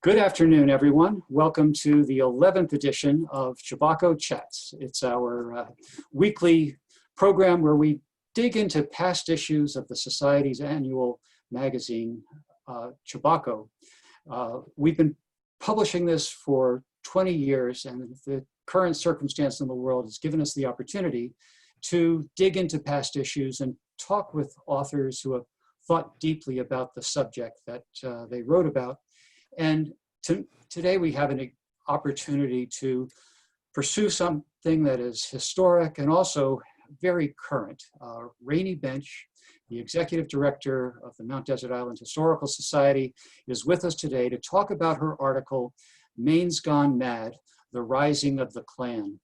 Good afternoon, everyone. Welcome to the 11th edition of Chebacco Chats. It's our weekly program where we dig into past issues of the Society's annual magazine, Chebacco. We've been publishing this for 20 years, and the current circumstance in the world has given us the opportunity to dig into past issues and talk with authors who have thought deeply about the subject that they wrote about. And today we have an opportunity to pursue something that is historic and also very current. Raney Bench, the executive director of the Mount Desert Island Historical Society, is with us today to talk about her article, Maine's Gone Mad, The Rising of the Klan,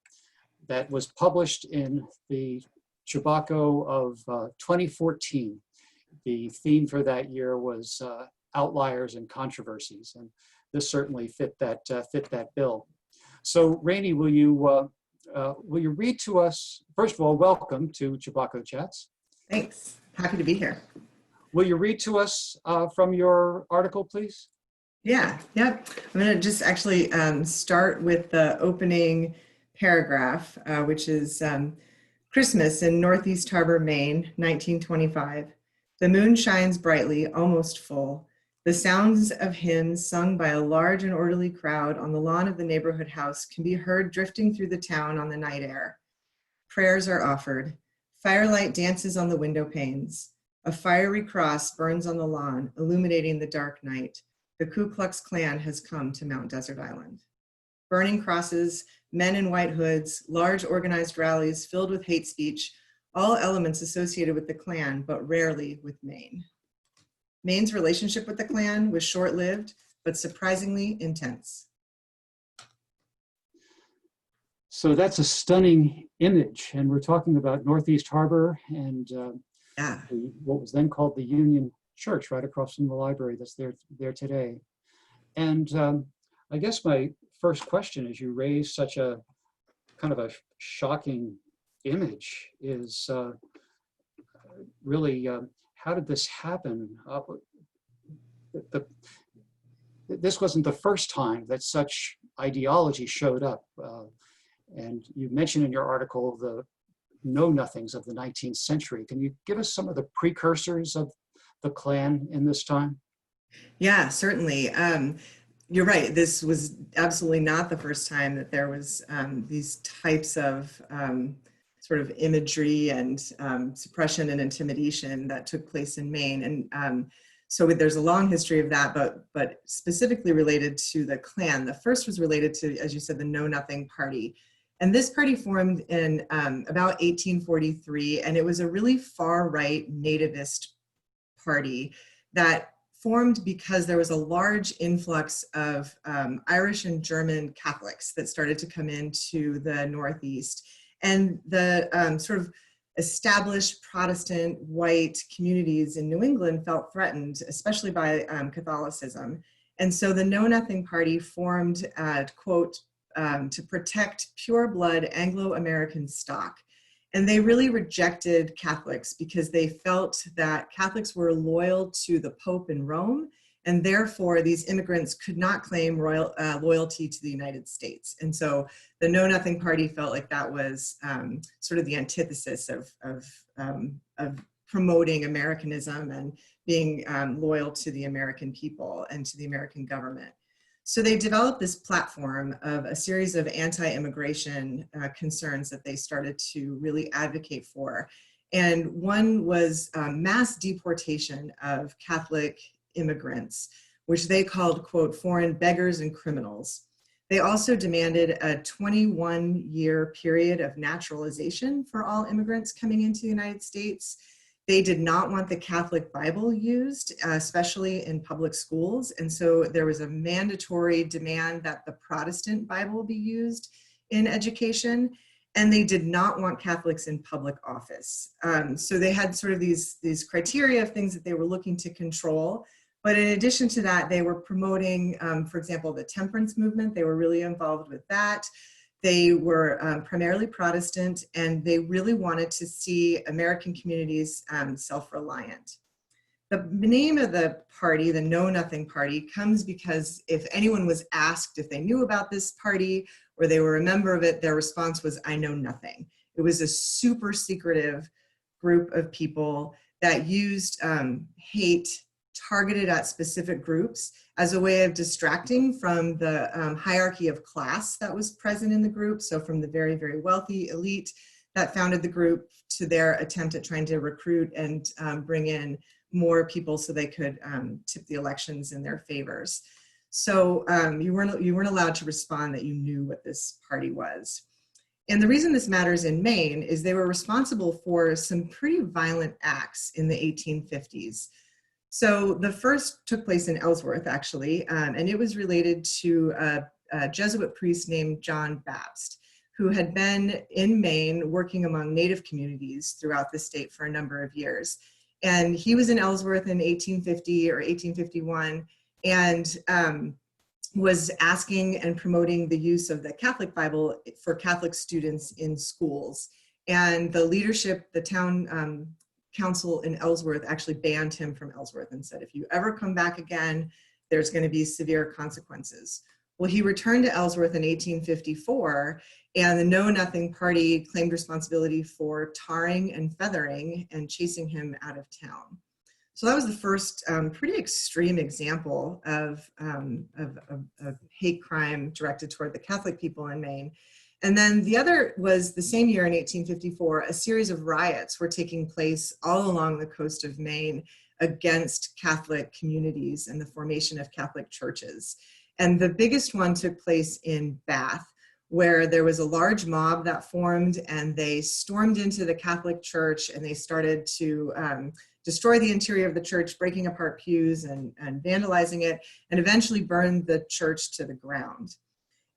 that was published in the Chebacco of 2014. The theme for that year was outliers and controversies, and this certainly fit that bill. So, Raney, will you read to us? First of all, welcome to Chebacco Chats. Thanks. Happy to be here. Will you read to us from your article, please? Yeah. Yep. I'm going to just actually start with the opening paragraph, which is Christmas in Northeast Harbor, Maine, 1925. The moon shines brightly, almost full. The sounds of hymns sung by a large and orderly crowd on the lawn of the neighborhood house can be heard drifting through the town on the night air. Prayers are offered. Firelight dances on the window panes. A fiery cross burns on the lawn, illuminating the dark night. The Ku Klux Klan has come to Mount Desert Island. Burning crosses, men in white hoods, large organized rallies filled with hate speech, all elements associated with the Klan, but rarely with Maine. Maine's relationship with the Klan was short-lived, but surprisingly intense. So that's a stunning image, and we're talking about Northeast Harbor and what was then called the Union Church, right across from the library that's there today. And I guess my first question, as you raise such a kind of a shocking image, is really how did this happen? This wasn't the first time that such ideology showed up. And you mentioned in your article the know-nothings of the 19th century. Can you give us some of the precursors of the Klan in this time? Yeah, certainly. You're right. This was absolutely not the first time that there was these types of sort of imagery and suppression and intimidation that took place in Maine. And so there's a long history of that, but specifically related to the Klan. The first was related to, as you said, the KnowNothing Party. And this party formed in about 1843, and it was a really far-right nativist party that formed because there was a large influx of Irish and German Catholics that started to come into the Northeast. And the sort of established Protestant white communities in New England felt threatened, especially by Catholicism. And so the KnowNothing Party formed, quote, to protect pure blood Anglo-American stock. And they really rejected Catholics because they felt that Catholics were loyal to the Pope in Rome, and therefore these immigrants could not claim loyalty to the United States. And so the KnowNothing Party felt like that was sort of the antithesis of promoting Americanism and being loyal to the American people and to the American government. So they developed this platform of a series of anti-immigration concerns that they started to really advocate for. And one was mass deportation of Catholic immigrants, which they called, quote, foreign beggars and criminals. They also demanded a 21-year period of naturalization for all immigrants coming into the United States. They did not want the Catholic Bible used, especially in public schools. And so there was a mandatory demand that the Protestant Bible be used in education. And they did not want Catholics in public office. So they had sort of these criteria of things that they were looking to control. But in addition to that, they were promoting, for example, the temperance movement. They were really involved with that. They were primarily Protestant, and they really wanted to see American communities self-reliant. The name of the party, the Know-Nothing Party, comes because if anyone was asked if they knew about this party or they were a member of it, their response was, "I know nothing." It was a super secretive group of people that used hate targeted at specific groups as a way of distracting from the hierarchy of class that was present in the group. So from the very, very wealthy elite that founded the group to their attempt at trying to recruit and bring in more people so they could tip the elections in their favors. So you weren't allowed to respond that you knew what this party was. And the reason this matters in Maine is they were responsible for some pretty violent acts in the 1850s. So the first took place in Ellsworth, actually, and it was related to a Jesuit priest named John Baptist, who had been in Maine working among Native communities throughout the state for a number of years. And he was in Ellsworth in 1850 or 1851 and was asking and promoting the use of the Catholic Bible for Catholic students in schools. And the leadership, the town council in Ellsworth actually banned him from Ellsworth and said, if you ever come back again, there's going to be severe consequences. Well, he returned to Ellsworth in 1854, and the Know-Nothing Party claimed responsibility for tarring and feathering and chasing him out of town. So that was the first pretty extreme example of hate crime directed toward the Catholic people in Maine. And then the other was the same year in 1854, a series of riots were taking place all along the coast of Maine against Catholic communities and the formation of Catholic churches. And the biggest one took place in Bath, where there was a large mob that formed, and they stormed into the Catholic church and they started to destroy the interior of the church, breaking apart pews and vandalizing it, and eventually burned the church to the ground.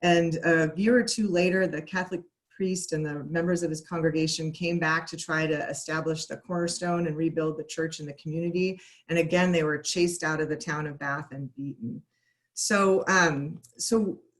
And a year or two later, the Catholic priest and the members of his congregation came back to try to establish the cornerstone and rebuild the church in the community. And again, they were chased out of the town of Bath and beaten. So,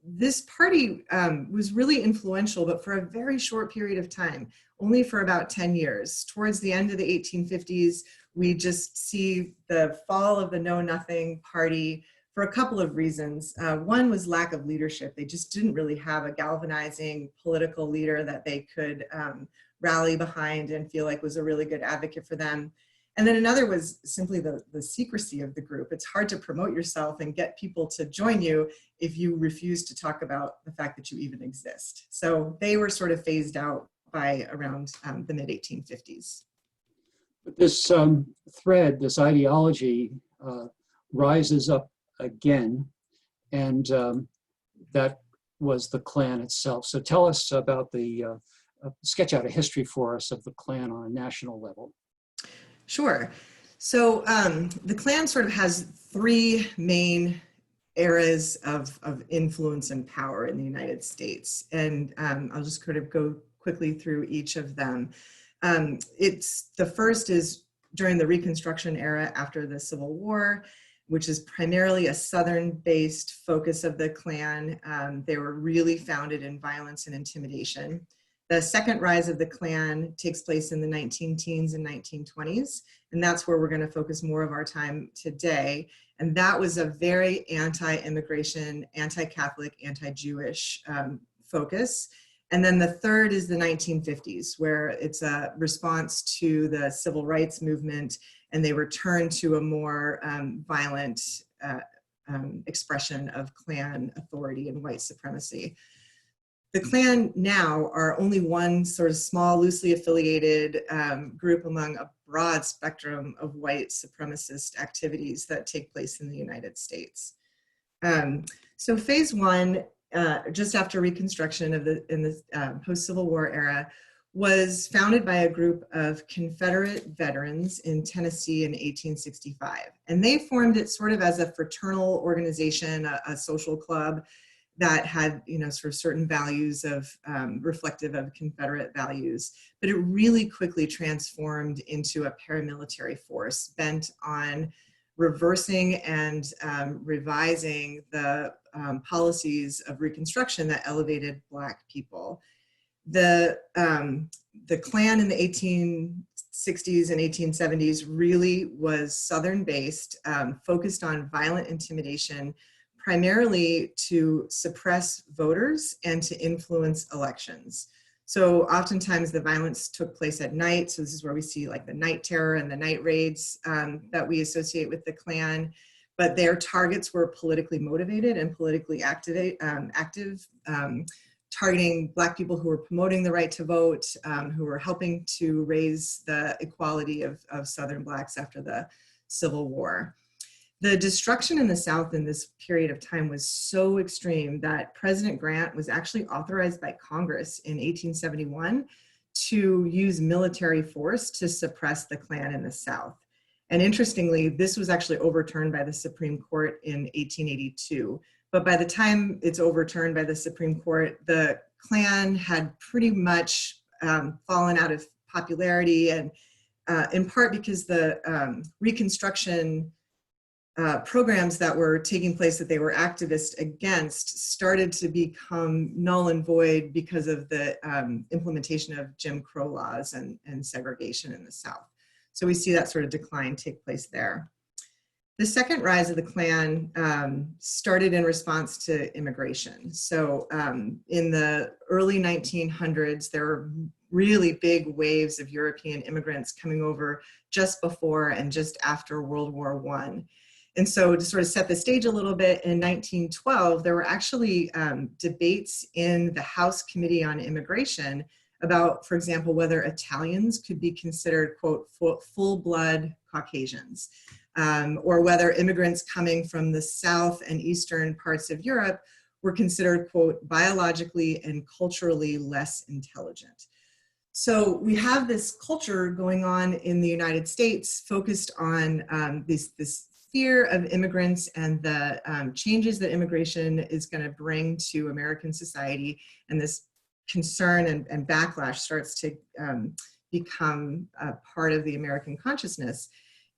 this party was really influential, but for a very short period of time, only for about 10 years. Towards the end of the 1850s, we just see the fall of the Know-Nothing Party for a couple of reasons. One was lack of leadership. They just didn't really have a galvanizing political leader that they could rally behind and feel like was a really good advocate for them. And then another was simply the secrecy of the group. It's hard to promote yourself and get people to join you if you refuse to talk about the fact that you even exist. So they were sort of phased out by around the mid-1850s. But this thread, this ideology rises up again, and that was the Klan itself. So tell us about sketch out a history for us of the Klan on a national level. Sure. So the Klan sort of has three main eras of influence and power in the United States. And I'll just kind of go quickly through each of them. The first is during the Reconstruction era after the Civil War, which is primarily a Southern-based focus of the Klan. They were really founded in violence and intimidation. The second rise of the Klan takes place in the 19-teens and 1920s, and that's where we're going to focus more of our time today. And that was a very anti-immigration, anti-Catholic, anti-Jewish focus. And then the third is the 1950s, where it's a response to the civil rights movement, and they return to a more violent expression of Klan authority and white supremacy. The Klan now are only one sort of small, loosely affiliated group among a broad spectrum of white supremacist activities that take place in the United States. So phase one, just after Reconstruction in the post-Civil War era, was founded by a group of Confederate veterans in Tennessee in 1865. And they formed it sort of as a fraternal organization, a social club that had, sort of certain values of reflective of Confederate values, but it really quickly transformed into a paramilitary force bent on reversing and revising the policies of Reconstruction that elevated Black people. The Klan in the 1860s and 1870s really was Southern based, focused on violent intimidation, primarily to suppress voters and to influence elections. So oftentimes the violence took place at night. So this is where we see like the night terror and the night raids that we associate with the Klan. But their targets were politically motivated and politically active, targeting Black people who were promoting the right to vote, who were helping to raise the equality of Southern Blacks after the Civil War. The destruction in the South in this period of time was so extreme that President Grant was actually authorized by Congress in 1871 to use military force to suppress the Klan in the South. And interestingly, this was actually overturned by the Supreme Court in 1882. But by the time it's overturned by the Supreme Court, the Klan had pretty much fallen out of popularity, and in part because the Reconstruction programs that were taking place that they were activists against started to become null and void because of the implementation of Jim Crow laws and segregation in the South. So we see that sort of decline take place there. The second rise of the Klan started in response to immigration. So in the early 1900s, there were really big waves of European immigrants coming over just before and just after World War I. And so to sort of set the stage a little bit, in 1912, there were actually debates in the House Committee on Immigration about, for example, whether Italians could be considered, quote, full-blood Caucasians, or whether immigrants coming from the South and Eastern parts of Europe were considered, quote, biologically and culturally less intelligent. So we have this culture going on in the United States focused on this fear of immigrants and the changes that immigration is going to bring to American society, and this concern and backlash starts to become a part of the American consciousness.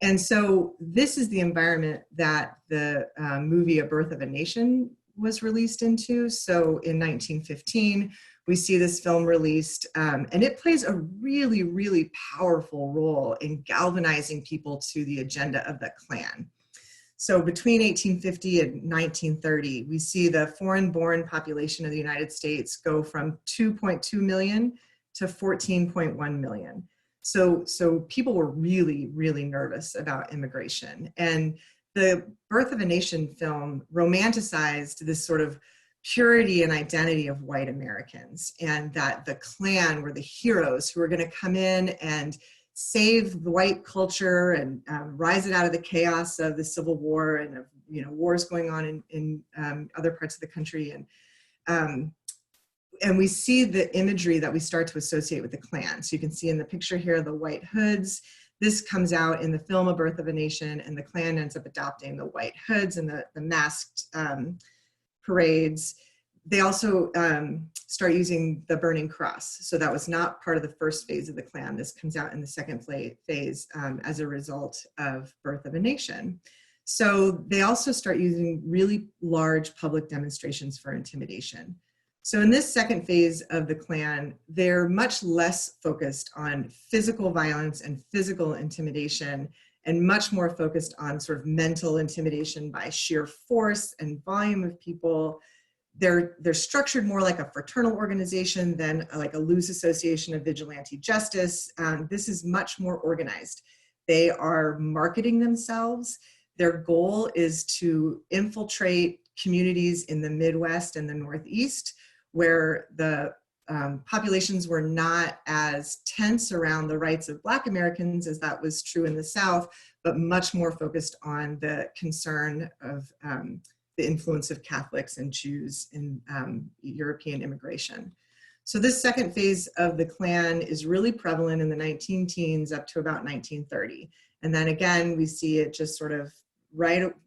And so this is the environment that the movie A Birth of a Nation was released into. So in 1915, we see this film released, and it plays a really, really powerful role in galvanizing people to the agenda of the Klan. So between 1850 and 1930, we see the foreign-born population of the United States go from 2.2 million to 14.1 million. So people were really, really nervous about immigration. And the Birth of a Nation film romanticized this sort of purity and identity of white Americans, and that the Klan were the heroes who were going to come in and save the white culture and rise it out of the chaos of the Civil War and of wars going on in other parts of the country. And we see the imagery that we start to associate with the Klan. So you can see in the picture here the white hoods. This comes out in the film A Birth of a Nation, and the Klan ends up adopting the white hoods and the masked parades. They also start using the burning cross. So that was not part of the first phase of the Klan. This comes out in the second phase as a result of Birth of a Nation. So they also start using really large public demonstrations for intimidation. So in this second phase of the Klan, they're much less focused on physical violence and physical intimidation, and much more focused on sort of mental intimidation by sheer force and volume of people. They're structured more like a fraternal organization than like a loose association of vigilante justice. This is much more organized. They are marketing themselves. Their goal is to infiltrate communities in the Midwest and the Northeast, where the populations were not as tense around the rights of Black Americans as that was true in the South, but much more focused on the concern of the influence of Catholics and Jews in European immigration. So this second phase of the Klan is really prevalent in the 19-teens up to about 1930. And then again, we see it just sort of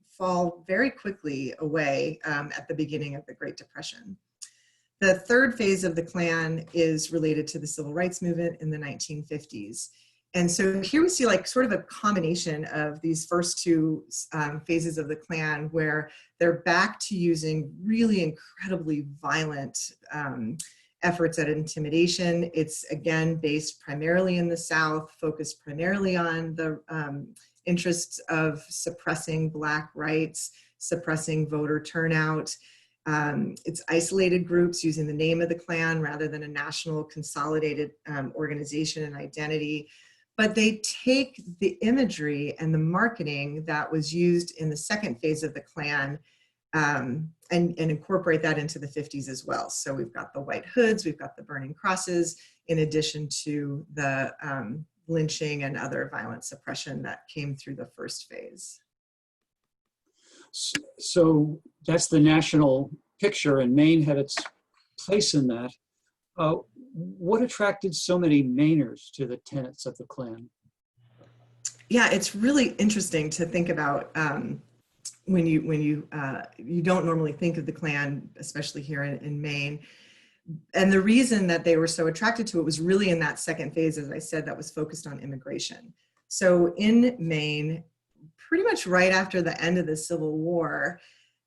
fall very quickly away at the beginning of the Great Depression. The third phase of the Klan is related to the Civil Rights Movement in the 1950s. And so here we see like sort of a combination of these first two phases of the Klan, where they're back to using really incredibly violent efforts at intimidation. It's again based primarily in the South, focused primarily on the interests of suppressing Black rights, suppressing voter turnout. It's isolated groups using the name of the Klan rather than a national consolidated organization and identity. But they take the imagery and the marketing that was used in the second phase of the Klan and incorporate that into the 50s as well. So we've got the white hoods, we've got the burning crosses, in addition to the lynching and other violent suppression that came through the first phase. So that's the national picture, and Maine had its place in that. What attracted so many Mainers to the tenets of the Klan? Yeah, it's really interesting to think about when you don't normally think of the Klan, especially here in Maine. And the reason that they were so attracted to it was really in that second phase, as I said, that was focused on immigration. So in Maine, pretty much right after the end of the Civil War,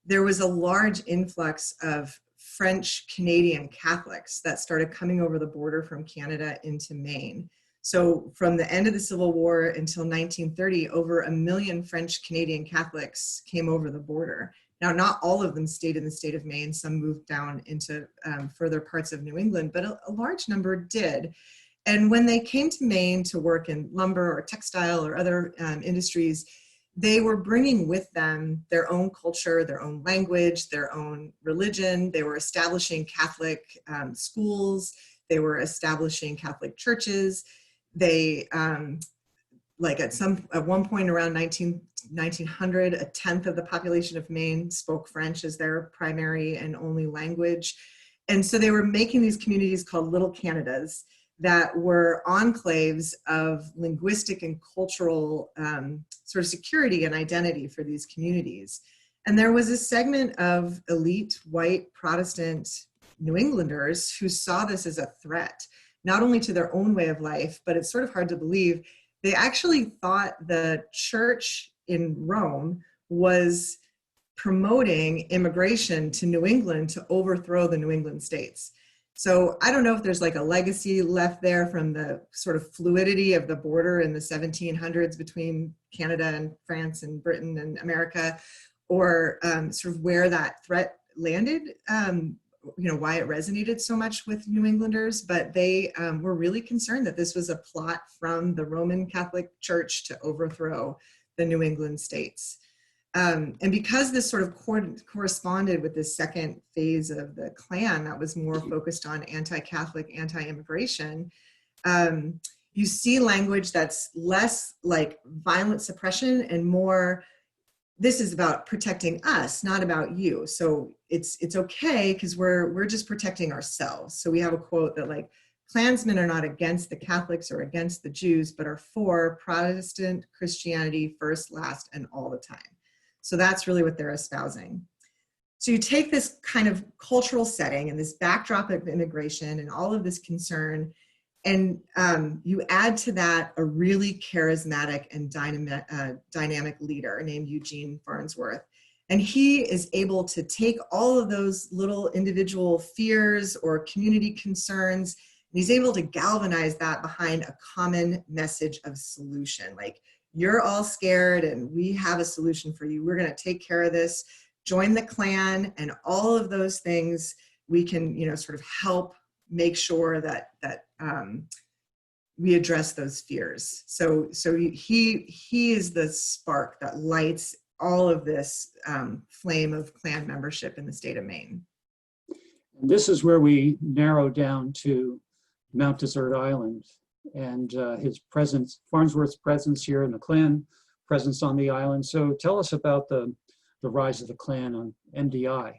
there was a large influx of French Canadian Catholics that started coming over the border from Canada into Maine. So from the end of the Civil War until 1930, over 1 million French Canadian Catholics came over the border. Now, not all of them stayed in the state of Maine. Some moved down into further parts of New England, but a large number did. And when they came to Maine to work in lumber or textile or other industries, they were bringing with them their own culture, their own language, their own religion. They were establishing Catholic schools. They were establishing Catholic churches. They, at one point around 1900, a tenth of the population of Maine spoke French as their primary and only language. And so they were making these communities called Little Canadas that were enclaves of linguistic and cultural sort of security and identity for these communities. And there was a segment of elite white Protestant New Englanders who saw this as a threat, not only to their own way of life, but it's sort of hard to believe, they actually thought the church in Rome was promoting immigration to New England to overthrow the New England states. So I don't know if there's like a legacy left there from the sort of fluidity of the border in the 1700s between Canada and France and Britain and America, or sort of where that threat landed, why it resonated so much with New Englanders, but they were really concerned that this was a plot from the Roman Catholic Church to overthrow the New England states. And because this sort of corresponded with this second phase of the Klan that was more focused on anti-Catholic, anti-immigration, you see language that's less like violent suppression and more, this is about protecting us, not about you. So it's okay because we're just protecting ourselves. So we have a quote that like, Klansmen are not against the Catholics or against the Jews, but are for Protestant Christianity first, last, and all the time. So that's really what they're espousing. So you take this kind of cultural setting and this backdrop of immigration and all of this concern, and you add to that a really charismatic and dynamic leader named Eugene Farnsworth. And he is able to take all of those little individual fears or community concerns, and he's able to galvanize that behind a common message of solution. Like, you're all scared and we have a solution for you. We're going to take care of this. Join the Klan, and all of those things we can, sort of help make sure that we address those fears. So he is the spark that lights all of this flame of Klan membership in the state of Maine. And this is where we narrow down to Mount Desert Island and his presence, Farnsworth's presence here, and the Klan presence on the island. So tell us about the rise of the Klan on MDI.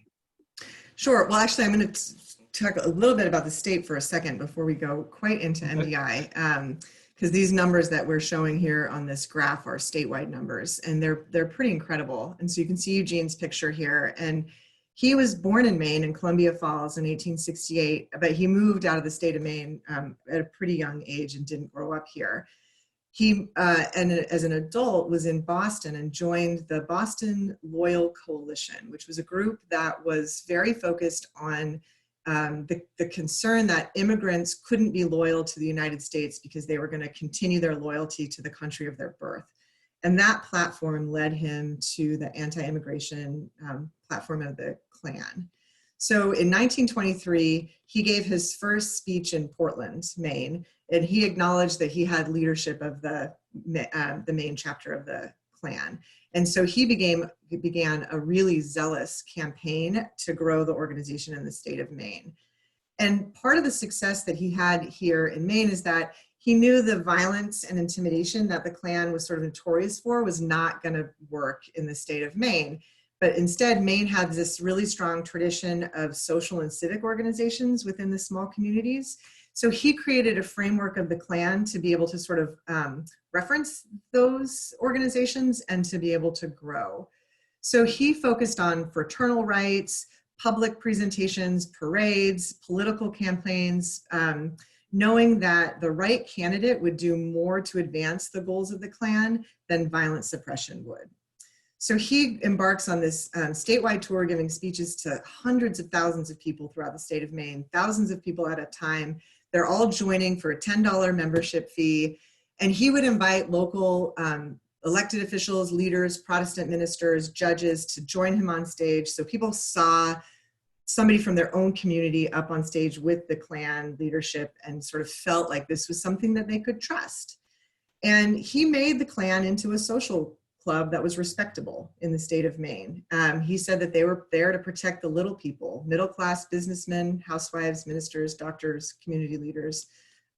Sure. Well, actually, I'm going to talk a little bit about the state for a second before we go quite into MDI, because these numbers that we're showing here on this graph are statewide numbers, and they're pretty incredible. And so you can see Eugene's picture here, and he was born in Maine in Columbia Falls in 1868, but he moved out of the state of Maine at a pretty young age and didn't grow up here. He, and as an adult, was in Boston and joined the Boston Loyal Coalition, which was a group that was very focused on the concern that immigrants couldn't be loyal to the United States because they were going to continue their loyalty to the country of their birth. And that platform led him to the anti-immigration platform of the Klan. So in 1923, he gave his first speech in Portland, Maine, and he acknowledged that he had leadership of the Maine chapter of the Klan. And so he began a really zealous campaign to grow the organization in the state of Maine. And part of the success that he had here in Maine is that he knew the violence and intimidation that the Klan was sort of notorious for was not going to work in the state of Maine. But instead, Maine had this really strong tradition of social and civic organizations within the small communities. So he created a framework of the Klan to be able to sort of reference those organizations and to be able to grow. So he focused on fraternal rights, public presentations, parades, political campaigns, knowing that the right candidate would do more to advance the goals of the Klan than violent suppression would. So he embarks on this statewide tour, giving speeches to hundreds of thousands of people throughout the state of Maine, thousands of people at a time. They're all joining for a $10 membership fee. And he would invite local elected officials, leaders, Protestant ministers, judges to join him on stage. So people saw somebody from their own community up on stage with the Klan leadership and sort of felt like this was something that they could trust. And he made the Klan into a social club that was respectable in the state of Maine. He said that they were there to protect the little people, middle-class businessmen, housewives, ministers, doctors, community leaders.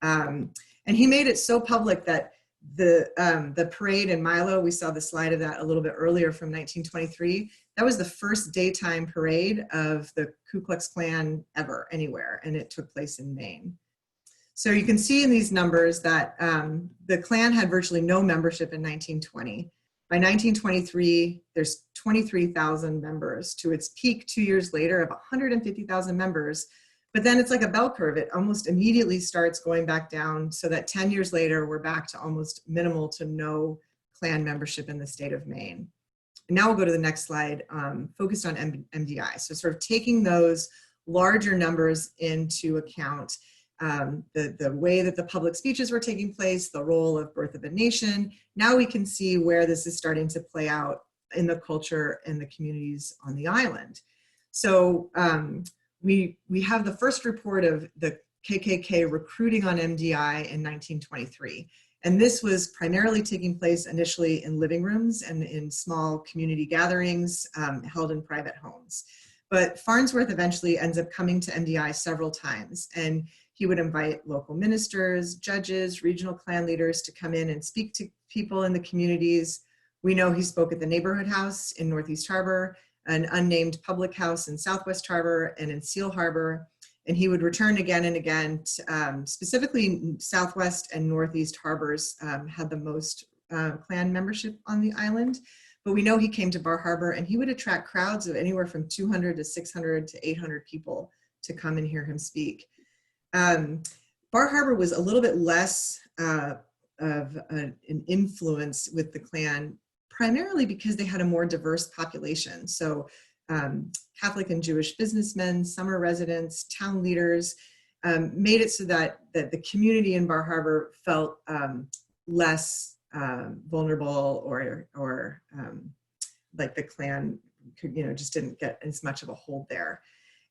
And he made it so public that the parade in Milo, we saw the slide of that a little bit earlier from 1923, that was the first daytime parade of the Ku Klux Klan ever, anywhere, and it took place in Maine. So you can see in these numbers that the Klan had virtually no membership in 1920. By 1923, there's 23,000 members to its peak 2 years later of 150,000 members. But then it's like a bell curve. It almost immediately starts going back down so that 10 years later, we're back to almost minimal to no Klan membership in the state of Maine. And now we'll go to the next slide, focused on MDI. So sort of taking those larger numbers into account, the way that the public speeches were taking place, the role of Birth of a Nation. Now we can see where this is starting to play out in the culture and the communities on the island. So we have the first report of the KKK recruiting on MDI in 1923. And this was primarily taking place initially in living rooms and in small community gatherings held in private homes. But Farnsworth eventually ends up coming to MDI several times, and he would invite local ministers, judges, regional Klan leaders to come in and speak to people in the communities. We know he spoke at the Neighborhood House in Northeast Harbor, an unnamed public house in Southwest Harbor, and in Seal Harbor. And he would return again and again, specifically Southwest and Northeast Harbors had the most Klan membership on the island. But we know he came to Bar Harbor and he would attract crowds of anywhere from 200 to 600 to 800 people to come and hear him speak. Bar Harbor was a little bit less of an influence with the Klan, primarily because they had a more diverse population. So Catholic and Jewish businessmen, summer residents, town leaders, made it so that the community in Bar Harbor felt less vulnerable or like the Klan could, just didn't get as much of a hold there.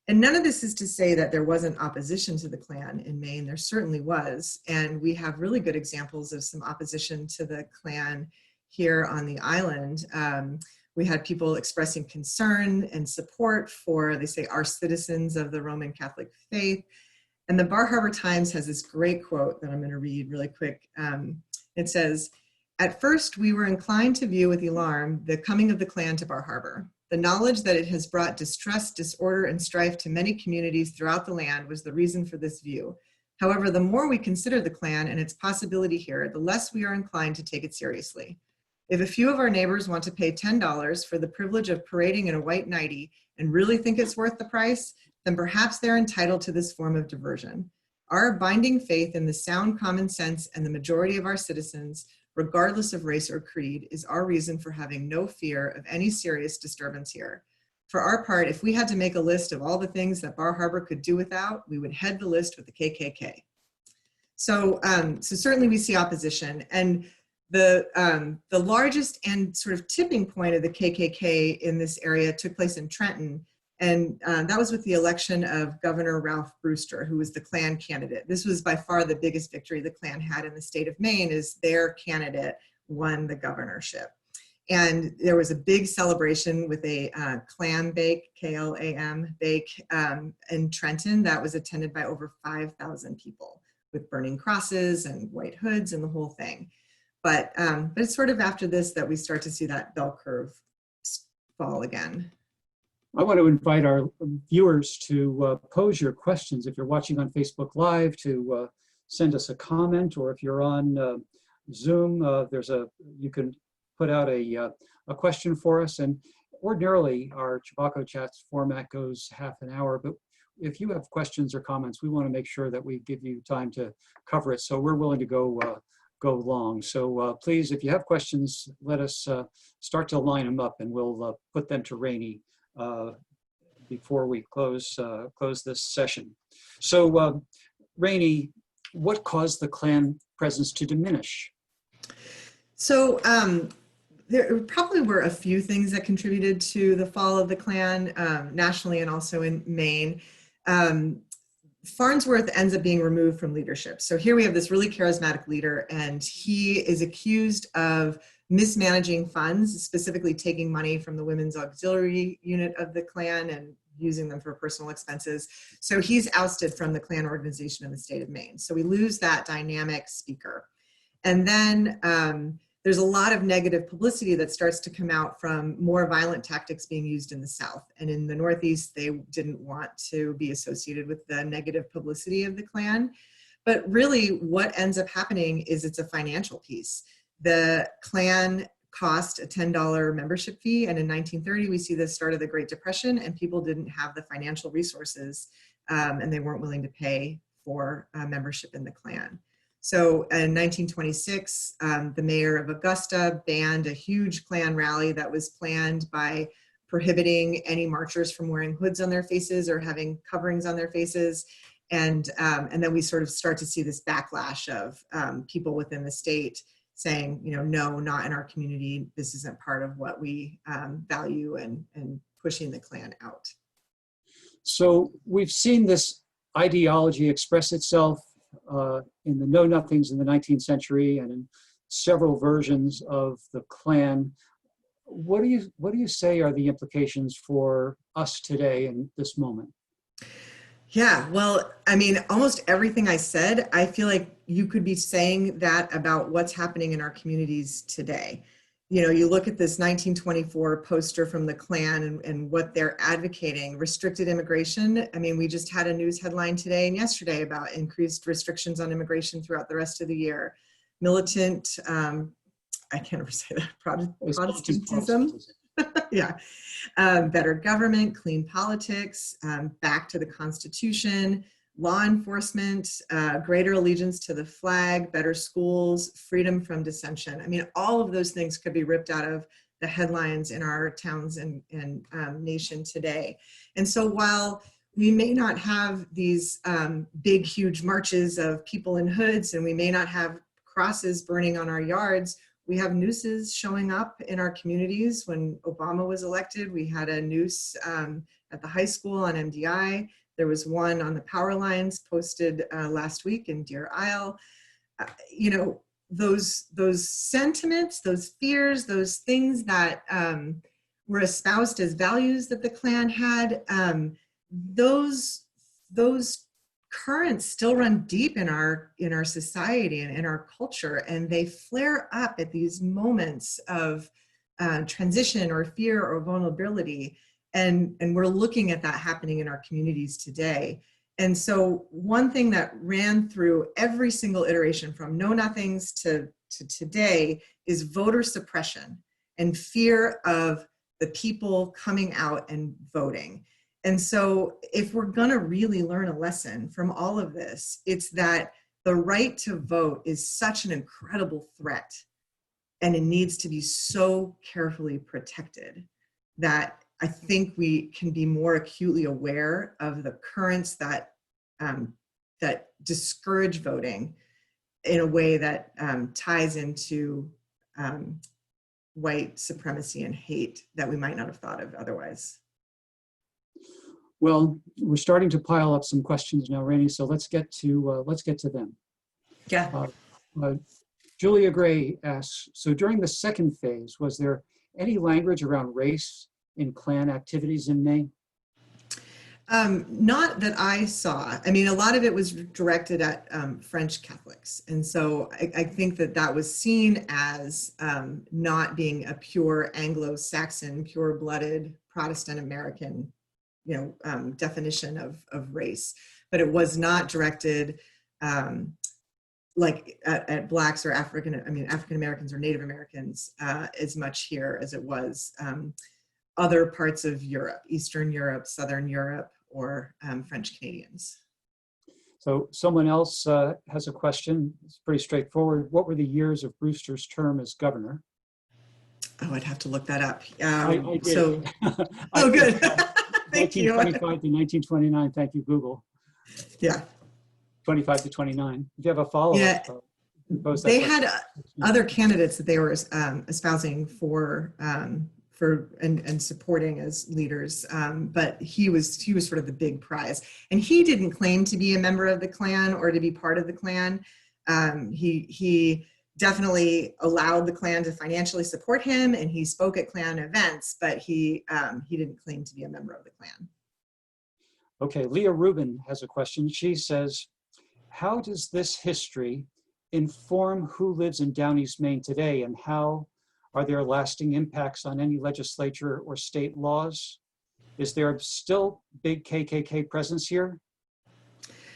And none of this is to say that there wasn't opposition to the Klan in Maine. There certainly was. And we have really good examples of some opposition to the Klan here on the island. We had people expressing concern and support for, they say, our citizens of the Roman Catholic faith. And the Bar Harbor Times has this great quote that I'm going to read really quick. It says, "At first, we were inclined to view with alarm the coming of the Klan to Bar Harbor. The knowledge that it has brought distress, disorder, and strife to many communities throughout the land was the reason for this view. However, the more we consider the Klan and its possibility here, the less we are inclined to take it seriously. If a few of our neighbors want to pay $10 for the privilege of parading in a white nightie and really think it's worth the price, then perhaps they're entitled to this form of diversion. Our abiding faith in the sound common sense and the majority of our citizens, regardless of race or creed, is our reason for having no fear of any serious disturbance here. for our part, if we had to make a list of all the things that Bar Harbor could do without, we would head the list with the KKK. So, so certainly we see opposition, and the largest and sort of tipping point of the KKK in this area took place in Trenton, and that was with the election of Governor Ralph Brewster, who was the Klan candidate. This was by far the biggest victory the Klan had in the state of Maine, is their candidate won the governorship. And there was a big celebration with a Klan bake, K-L-A-M bake, in Trenton that was attended by over 5,000 people, with burning crosses and white hoods and the whole thing. But it's sort of after this that we start to see that bell curve fall again. I want to invite our viewers to pose your questions. If you're watching on Facebook Live, to send us a comment, or if you're on Zoom, you can put out a question for us. And ordinarily, our Chebacco Chats format goes half an hour, but if you have questions or comments, we want to make sure that we give you time to cover it. So we're willing to go long. So please, if you have questions, let us start to line them up, and we'll put them to Raney before we close this session. So Raney, what caused the Klan presence to diminish? So there probably were a few things that contributed to the fall of the Klan nationally and also in Maine. Farnsworth ends up being removed from leadership. So here we have this really charismatic leader, and he is accused of mismanaging funds, specifically taking money from the women's auxiliary unit of the Klan and using them for personal expenses. So he's ousted from the Klan organization in the state of Maine. So we lose that dynamic speaker. And then there's a lot of negative publicity that starts to come out from more violent tactics being used in the South. And in the Northeast, they didn't want to be associated with the negative publicity of the Klan. But really what ends up happening is it's a financial piece. The Klan cost a $10 membership fee. And in 1930, we see the start of the Great Depression, and people didn't have the financial resources and they weren't willing to pay for membership in the Klan. So in 1926, the mayor of Augusta banned a huge Klan rally that was planned by prohibiting any marchers from wearing hoods on their faces or having coverings on their faces. And then we sort of start to see this backlash of people within the state saying, you know, no, not in our community. This isn't part of what we value, and pushing the Klan out. So we've seen this ideology express itself in the Know-Nothings in the 19th century and in several versions of the Klan. What do you say are the implications for us today in this moment? Yeah, well, I mean, almost everything I said, I feel like you could be saying that about what's happening in our communities today. You know, you look at this 1924 poster from the Klan and what they're advocating, restricted immigration. I mean, we just had a news headline today and yesterday about increased restrictions on immigration throughout the rest of the year. Militant, I can't ever say that, Protestantism. Yeah. Better government, clean politics, back to the Constitution, law enforcement, greater allegiance to the flag, better schools, freedom from dissension. I mean, all of those things could be ripped out of the headlines in our towns and nation today. And so while we may not have these big, huge marches of people in hoods, and we may not have crosses burning on our yards, we have nooses showing up in our communities. When Obama was elected, we had a noose at the high school on MDI. There was one on the power lines posted last week in Deer Isle. You know, those sentiments, those fears, those things that were espoused as values that the Klan had, those currents still run deep in our society and in our culture, and they flare up at these moments of transition or fear or vulnerability, and we're looking at that happening in our communities today. And so one thing that ran through every single iteration from Know-Nothings to today is voter suppression and fear of the people coming out and voting. And so if we're gonna really learn a lesson from all of this, it's that the right to vote is such an incredible threat, and it needs to be so carefully protected that I think we can be more acutely aware of the currents that that discourage voting in a way that ties into white supremacy and hate that we might not have thought of otherwise. Well, we're starting to pile up some questions now, Raney, so let's get to them. Yeah. Julia Gray asks, so during the second phase, was there any language around race in Klan activities in Maine? Not that I saw. I mean, a lot of it was directed at French Catholics. And so I think that that was seen as not being a pure Anglo-Saxon, pure-blooded Protestant American, definition of race. But it was not directed like at Blacks or African Americans or Native Americans as much here as it was other parts of Europe, Eastern Europe, Southern Europe, or French Canadians. So someone else has a question. It's pretty straightforward. What were the years of Brewster's term as governor? Oh, I'd have to look that up. I did. So, oh, good. Thank you. 1925 to 1929. Thank you, Google. Yeah. 25 to 29. If you have a follow-up, yeah. They had other candidates that they were espousing for and supporting as leaders, but he was sort of the big prize. And he didn't claim to be a member of the Klan or to be part of the Klan. He definitely allowed the Klan to financially support him, and he spoke at Klan events, but he didn't claim to be a member of the Klan. Okay, Leah Rubin has a question. She says, how does this history inform who lives in Down East Maine today, and how are there lasting impacts on any legislature or state laws? Is there still big KKK presence here?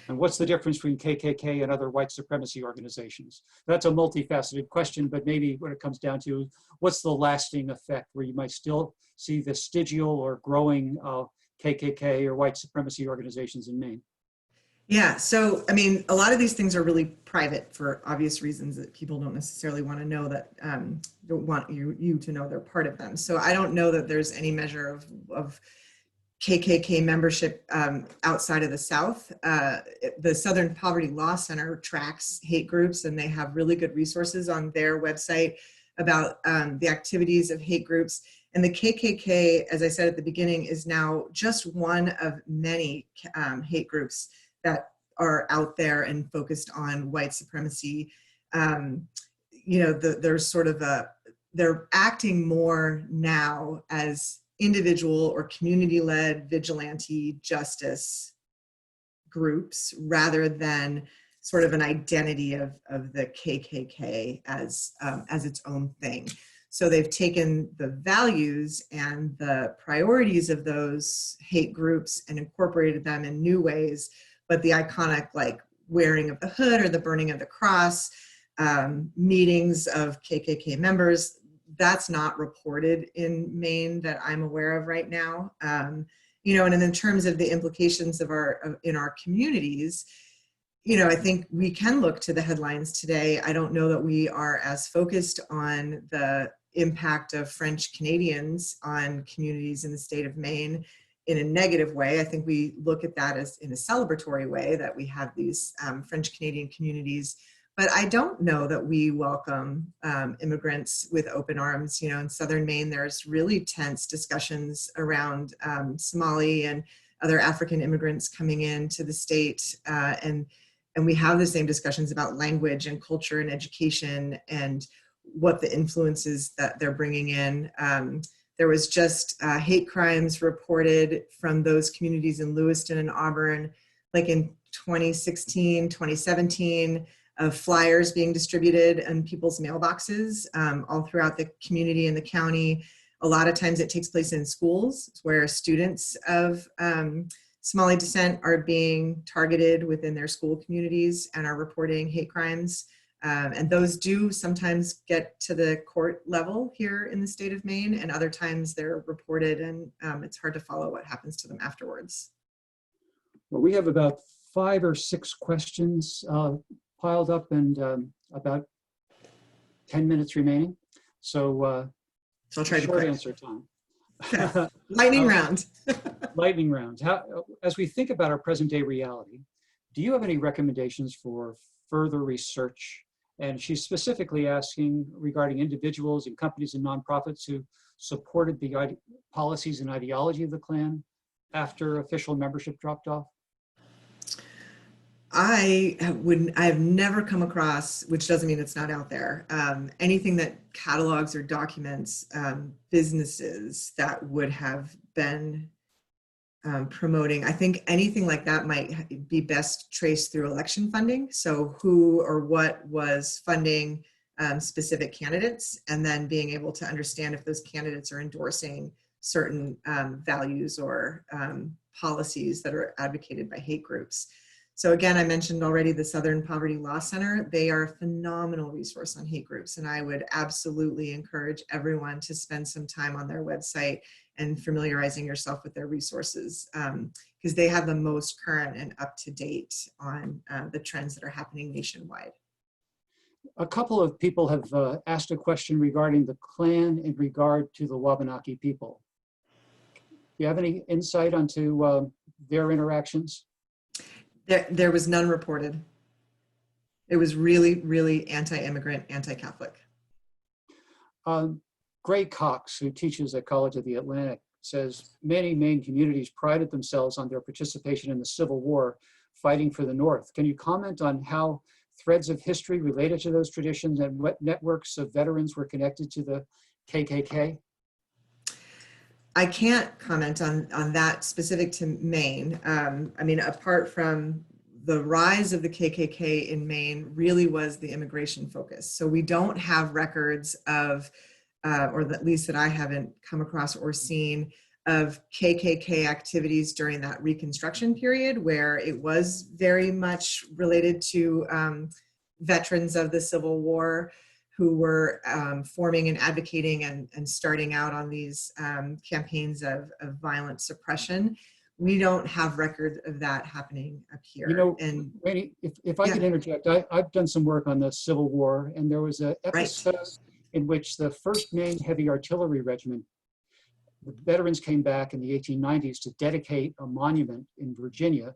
And what's the difference between KKK and other white supremacy organizations? That's a multifaceted question, but maybe what it comes down to, what's the lasting effect where you might still see vestigial or growing KKK or white supremacy organizations in Maine? Yeah, so I mean, a lot of these things are really private for obvious reasons that people don't necessarily want to know that, don't want you to know they're part of them. So I don't know that there's any measure of KKK membership outside of the South. The Southern Poverty Law Center tracks hate groups, and they have really good resources on their website about the activities of hate groups. And the KKK, as I said at the beginning, is now just one of many hate groups that are out there and focused on white supremacy. There's sort of they're acting more now as individual or community-led vigilante justice groups rather than sort of an identity of the KKK as its own thing. So they've taken the values and the priorities of those hate groups and incorporated them in new ways, but the iconic like wearing of the hood or the burning of the cross, meetings of KKK members, that's not reported in Maine that I'm aware of right now. And in terms of the implications in our communities, I think we can look to the headlines today. I don't know that we are as focused on the impact of French Canadians on communities in the state of Maine in a negative way. I think we look at that as in a celebratory way, that we have these French Canadian communities. But I don't know that we welcome immigrants with open arms. In Southern Maine, there's really tense discussions around Somali and other African immigrants coming into the state. And we have the same discussions about language and culture and education and what the influences that they're bringing in. There was just hate crimes reported from those communities in Lewiston and Auburn, like in 2016, 2017, of flyers being distributed in people's mailboxes all throughout the community and the county. A lot of times it takes place in schools where students of Somali descent are being targeted within their school communities and are reporting hate crimes. And those do sometimes get to the court level here in the state of Maine, and other times they're reported and it's hard to follow what happens to them afterwards. Well, we have about 5 or 6 questions piled up and about 10 minutes remaining. So I'll try to short answer time. Okay. Lightning round. Lightning round. As we think about our present day reality, do you have any recommendations for further research? And she's specifically asking regarding individuals and companies and nonprofits who supported the policies and ideology of the Klan after official membership dropped off. I have never come across, which doesn't mean it's not out there, anything that catalogs or documents businesses that would have been promoting. I think anything like that might be best traced through election funding. So who or what was funding specific candidates, and then being able to understand if those candidates are endorsing certain values or policies that are advocated by hate groups. So again, I mentioned already the Southern Poverty Law Center. They are a phenomenal resource on hate groups, and I would absolutely encourage everyone to spend some time on their website and familiarizing yourself with their resources, because they have the most current and up-to-date on the trends that are happening nationwide. A couple of people have asked a question regarding the Klan in regard to the Wabanaki people. Do you have any insight onto their interactions? There was none reported. It was really, really anti-immigrant, anti-Catholic. Gray Cox, who teaches at College of the Atlantic, says many Maine communities prided themselves on their participation in the Civil War, fighting for the North. Can you comment on how threads of history related to those traditions and what networks of veterans were connected to the KKK? I can't comment on that specific to Maine. I mean, apart from the rise of the KKK in Maine really was the immigration focus. So we don't have records of, or at least that I haven't come across or seen, of KKK activities during that Reconstruction period, where it was very much related to veterans of the Civil War who were forming and advocating and starting out on these campaigns of violent suppression. We don't have record of that happening up here. You know, and Raney, if I could interject, I've done some work on the Civil War, and there was an episode in which the 1st Maine Heavy Artillery Regiment, the veterans came back in the 1890s to dedicate a monument in Virginia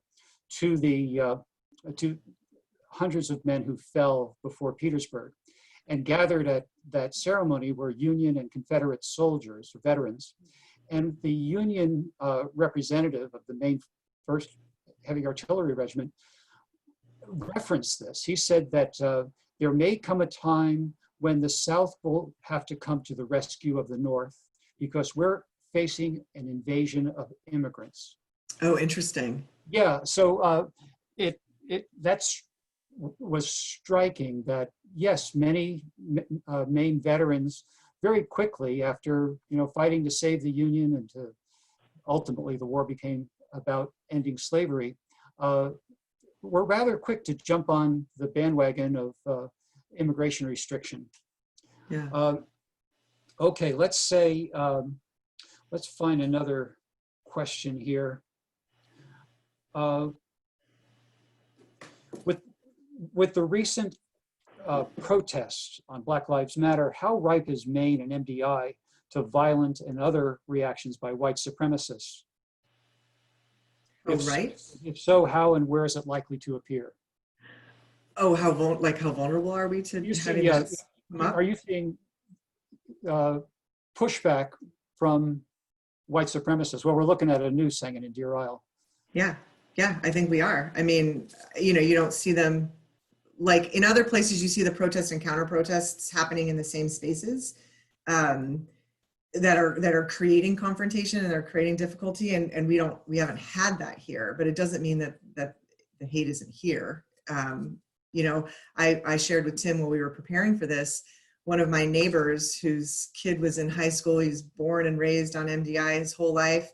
to the to hundreds of men who fell before Petersburg. And gathered at that ceremony were Union and Confederate soldiers, or veterans. And the Union representative of the Maine 1st Heavy Artillery Regiment referenced this. He said that there may come a time when the South will have to come to the rescue of the North because we're facing an invasion of immigrants. Oh, interesting. Yeah, so that's was striking that yes, many Maine veterans very quickly after fighting to save the Union and to ultimately the war became about ending slavery, were rather quick to jump on the bandwagon of immigration restriction. Yeah. Okay, let's say let's find another question here. With the recent protests on Black Lives Matter, how ripe is Maine and MDI to violent and other reactions by white supremacists? If so, how and where is it likely to appear? Oh, how vulnerable are we to having this come up? Are you seeing pushback from white supremacists? Well, we're looking at a news thing in Deer Isle. Yeah, I think we are. I mean, you don't see them. Like in other places, you see the protests and counter protests happening in the same spaces that are creating confrontation and they're creating difficulty, and we haven't had that here. But it doesn't mean that the hate isn't here. I shared with Tim while we were preparing for this. One of my neighbors whose kid was in high school, he's born and raised on MDI his whole life.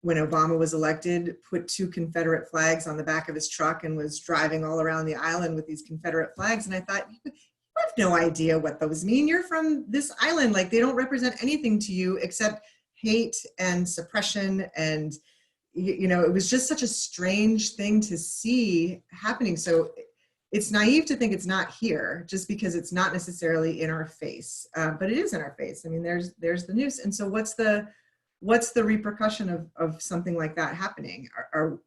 When Obama was elected, put 2 Confederate flags on the back of his truck and was driving all around the island with these Confederate flags. And I thought, you have no idea what those mean. You're from this island. Like, they don't represent anything to you except hate and suppression. And, it was just such a strange thing to see happening. So it's naive to think it's not here just because it's not necessarily in our face, but it is in our face. I mean, there's the news. And so what's the what's the repercussion of something like that happening? Are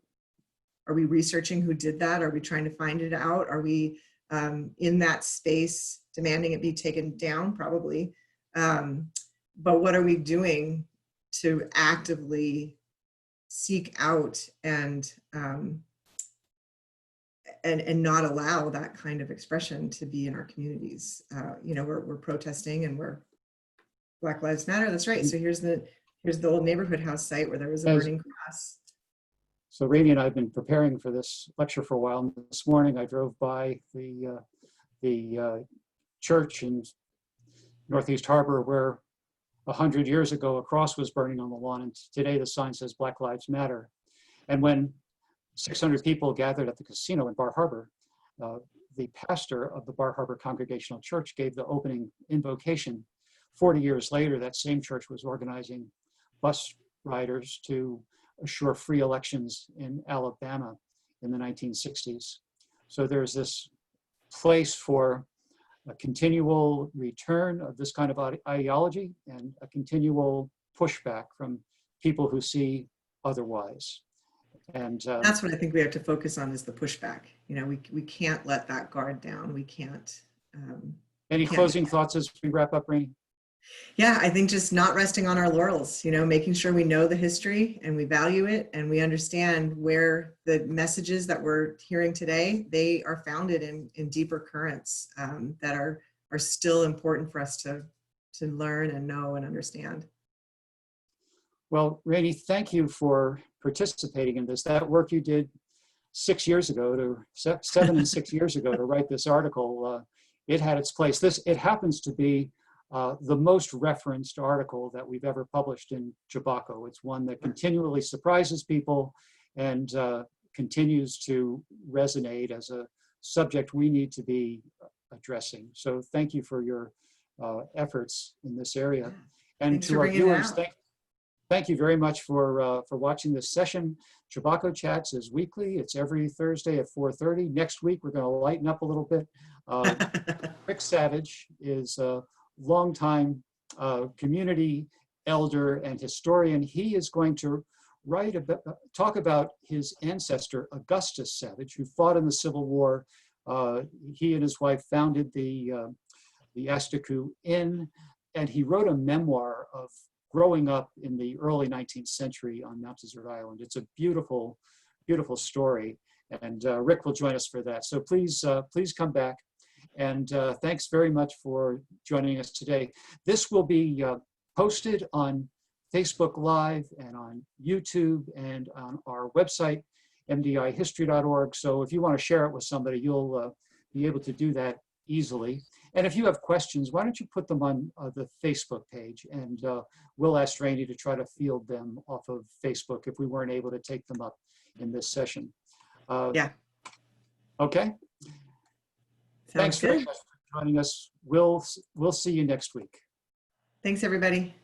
we researching who did that? Are we trying to find it out? Are we in that space demanding it be taken down? Probably. But what are we doing to actively seek out and not allow that kind of expression to be in our communities? You know, we're protesting and we're Black Lives Matter. That's right. So here's the old neighborhood house site where there was a burning cross. So Raney and I have been preparing for this lecture for a while. And this morning I drove by the church in Northeast Harbor where 100 years ago a cross was burning on the lawn, and today the sign says Black Lives Matter. And when 600 people gathered at the casino in Bar Harbor, the pastor of the Bar Harbor Congregational Church gave the opening invocation. 40 years later, that same church was organizing bus riders to assure free elections in Alabama in the 1960s. So there's this place for a continual return of this kind of ideology and a continual pushback from people who see otherwise. And that's what I think we have to focus on, is the pushback. You know, we can't let that guard down. We can't. Any closing thoughts as we wrap up, Raney? Yeah, I think just not resting on our laurels, you know, making sure we know the history and we value it and we understand where the messages that we're hearing today, they are founded in deeper currents that are still important for us to learn and know and understand. Well, Raney, thank you for participating in this. That work you did 6 years ago, 7 and 6 years ago to write this article, it had its place. It happens to be the most referenced article that we've ever published in Chebacco. It's one that continually surprises people and continues to resonate as a subject we need to be addressing. So thank you for your efforts in this area. And Thanks to our viewers, thank you very much for watching this session. Chebacco Chats is weekly. It's every Thursday at 4:30. Next week, we're going to lighten up a little bit. Rick Savage is longtime community elder and historian. He is going to talk about his ancestor, Augustus Savage, who fought in the Civil War. He and his wife founded the Astaku Inn, and he wrote a memoir of growing up in the early 19th century on Mount Desert Island. It's a beautiful, beautiful story, and Rick will join us for that. So please come back. And thanks very much for joining us today. This will be posted on Facebook Live and on YouTube and on our website, mdihistory.org. So if you want to share it with somebody, you'll be able to do that easily. And if you have questions, why don't you put them on the Facebook page, and we'll ask Raney to try to field them off of Facebook if we weren't able to take them up in this session. Yeah. Okay. Thanks very much for joining us. We'll see you next week. Thanks, everybody.